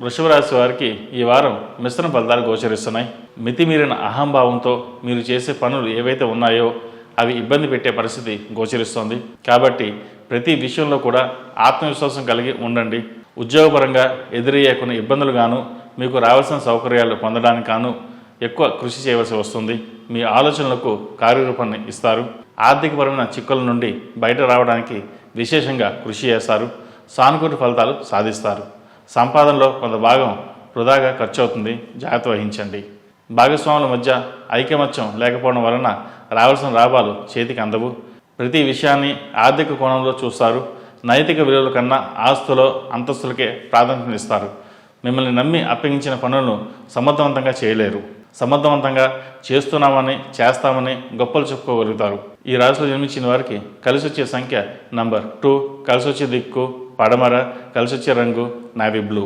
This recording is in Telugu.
వృషభ రాశి వారికి ఈ వారం మిశ్రమ ఫలితాలు గోచరిస్తున్నాయి. మితిమీరిన అహంభావంతో మీరు చేసే పనులు ఏవైతే ఉన్నాయో అవి ఇబ్బంది పెట్టే పరిస్థితి గోచరిస్తోంది. కాబట్టి ప్రతి విషయంలో కూడా ఆత్మవిశ్వాసం కలిగి ఉండండి. ఉద్యోగపరంగా ఎదురయ్యే కొన్ని ఇబ్బందులు గాను మీకు రావాల్సిన సౌకర్యాలు పొందడానికి గాను ఎక్కువ కృషి చేయవలసి వస్తుంది. మీ ఆలోచనలకు కార్యరూపాన్ని ఇస్తారు. ఆర్థికపరమైన చిక్కుల నుండి బయట రావడానికి విశేషంగా కృషి చేస్తారు. సానుకూల ఫలితాలు సాధిస్తారు. సంపాదనలో కొంత భాగం వృధాగా ఖర్చు అవుతుంది, జాగ్రత్త వహించండి. భాగస్వాముల మధ్య ఐకమత్యం లేకపోవడం వలన రావాల్సిన లాభాలు చేతికి అందవు. ప్రతి విషయాన్ని ఆర్థిక కోణంలో చూస్తారు. నైతిక విలువల కన్నా ఆస్తులో అంతస్తులకే ప్రాధాన్యతనిస్తారు. మిమ్మల్ని నమ్మి అప్పగించిన పనులను సమర్థవంతంగా చేయలేరు. సమర్థవంతంగా చేస్తామని గొప్పలు చెప్పుకోగలుగుతారు. ఈ రాశిలో జన్మించిన వారికి కలిసి వచ్చే సంఖ్య నంబర్ 2, కలిసి వచ్చే దిక్కు పడమర, కలిసి వచ్చే రంగు నావీ బ్లూ.